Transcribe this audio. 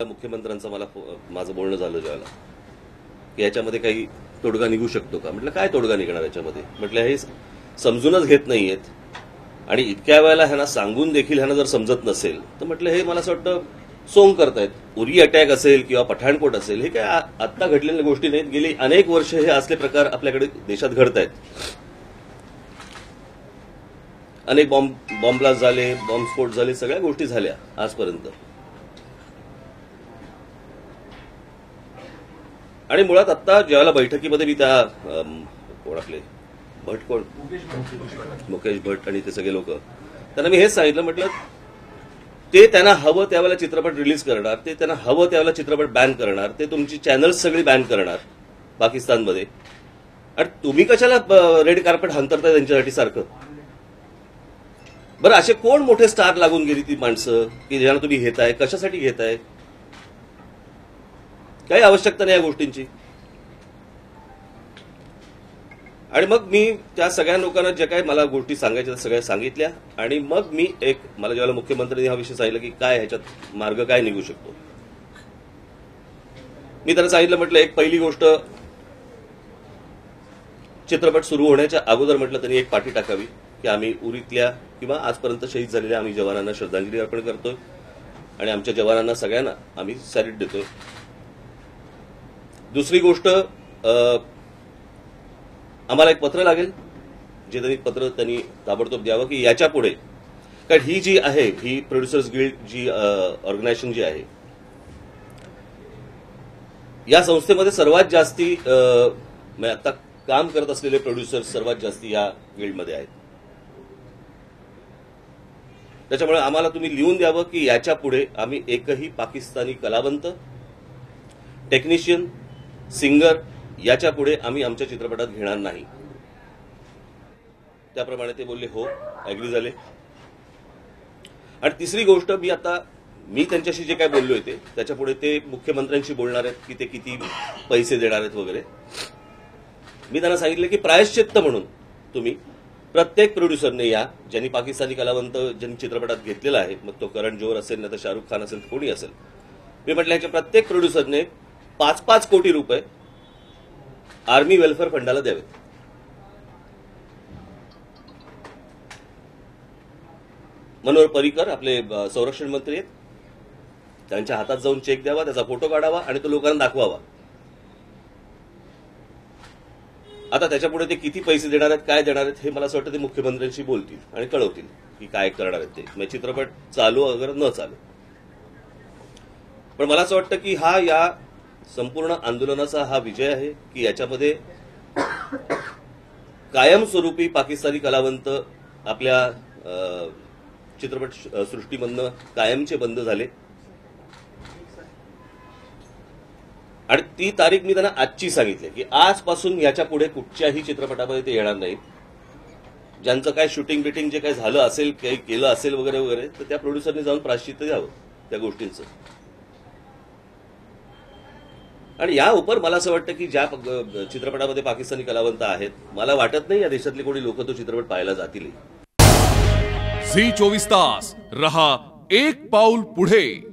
मुख्यमंत्र्यांचं माझं बोलणं झालं ज्यावेळेला की याच्यामध्ये काही तोडगा निघू शकतो का. म्हटलं काय तोडगा निघणार याच्यामध्ये. म्हटलं हे समजूनच घेत नाहीयेत आणि इतक्या वेळेला ह्यांना सांगून देखील ह्यांना जर समजत नसेल तर म्हटलं हे मला असं वाटतं सोंग करतायत. उरी अटॅक असेल किंवा पठाणकोट असेल हे काय आत्ता घडलेल्या गोष्टी नाहीत. गेली अनेक वर्ष हे असले प्रकार आपल्याकडे देशात घडत आहेत. अनेक बॉम्ब ब्लास्ट झाले, बॉम्बस्फोट झाले, सगळ्या गोष्टी झाल्या आजपर्यंत. आणि मुळात आता ज्यावेळेला बैठकीमध्ये मी त्या कोण आपले मुकेश भट्ट आणि ते सगळे लोक त्यांना मी हेच सांगितलं. म्हटलं ते त्यांना हवं त्यावेळेला चित्रपट रिलीज करणार, ते त्यांना हवं त्यावेळेला चित्रपट बॅन करणार, ते तुमची चॅनल्स सगळी बॅन करणार पाकिस्तानमध्ये. आणि तुम्ही कशाला रेड कार्पेट हंतरताय त्यांच्यासाठी सारखं. बरं असे कोण मोठे स्टार लागून गेली ती माणसं की ज्यांना तुम्ही घेताय, कशासाठी घेताय. काही आवश्यकता नाही या गोष्टींची. आणि मग मी त्या सगळ्या लोकांना ज्या काही मला गोष्टी सांगायच्या सगळ्या सांगितल्या. आणि मग मी मला ज्यावेळेला मुख्यमंत्र्यांनी हा विषय सांगितला की काय ह्याच्यात मार्ग काय निघू शकतो, मी त्यांना सांगितलं. म्हटलं एक पहिली गोष्ट, चित्रपट सुरू होण्याच्या अगोदर म्हटलं त्यांनी एक पाठी टाकावी की आम्ही उरीतल्या किंवा आजपर्यंत शहीद झालेल्या आम्ही जवानांना श्रद्धांजली अर्पण करतोय आणि आमच्या जवानांना सगळ्यांना आम्ही सॅल्यूट देतोय. दुसरी गोष्ट, आम्हाला एक पत्र लागेल, जे त्यांनी ताबडतोब द्यावं की याच्या पुढे, कारण ही जी आहे ही प्रोड्युसर्स गिल्ड जी ऑर्गनायझेशन जी आहे या संस्थेमध्ये सर्वात जास्ती आता काम करत असलेले प्रोड्युसर्स सर्वात जास्ती या गिल्डमध्ये आहेत. त्याच्यामुळे आम्हाला तुम्ही लिहून द्यावं की याच्या पुढे आम्ही एकही पाकिस्तानी कलावंत, टेक्निशियन, सिंगर याच्या पुढे आम्ही आमच्या चित्रपटात घेणार नाही. त्याप्रमाणे ते बोलले हो, अॅग्री झाले. आणि तिसरी गोष्ट, मी त्यांच्याशी जे काय बोललोय ते त्याच्या पुढे ते मुख्यमंत्र्यांशी बोलणार आहेत की ते किती पैसे देणार आहेत वगैरे. मी त्यांना सांगितलं की प्रायश्चित्त म्हणून तुम्ही प्रत्येक प्रोड्युसरने या ज्यांनी पाकिस्तानी कलावंत ज्यांनी चित्रपटात घेतलेला आहे, मग तो करण जोहर असेल नाही तर शाहरुख खान असेल कोणी असेल, मी म्हटलं ह्याच्या प्रत्येक प्रोड्युसरने 5-5 कोटी रुपये आर्मी वेलफेअर फंडाला द्यावेत. मनोहर पर्रिकर आपले संरक्षण मंत्री आहेत, त्यांच्या हातात जाऊन चेक द्यावा, त्याचा फोटो काढावा आणि तो लोकांना दाखवावा. आता त्याच्यापुढे ते किती पैसे देणार आहेत, काय देणार आहेत हे मला असं वाटतं ते मुख्यमंत्र्यांशी बोलतील आणि कळवतील की काय करणार आहेत ते. म्हणजे चित्रपट चालू अगर न चालू. पण मला असं वाटतं की हा या संपूर्ण आंदोलनाचा हा विजय आहे की याच्यामध्ये कायमस्वरूपी पाकिस्तानी कलावंत आपल्या चित्रपट सृष्टीमधनं कायमचे बंद झाले. आणि ती तारीख मी त्यांना आजची सांगितली की आजपासून याच्या पुढे कुठच्याही चित्रपटामध्ये ते येणार नाहीत. ज्यांचं काय शूटिंग बिटिंग जे काही झालं असेल, काही केलं असेल वगैरे वगैरे, तर त्या प्रोड्युसरने जाऊन प्रायश्चित्त द्यावं त्या गोष्टींचं. आणि या उपर मला असं वाटतं की ज्या चित्रपटामध्ये पाकिस्तानी कलावंत आहेत, मला वाटत नाही या देशातले कोणी लोक तो चित्रपट पाहायला जातील. झी 24 तास रहा एक पाऊल पुढे.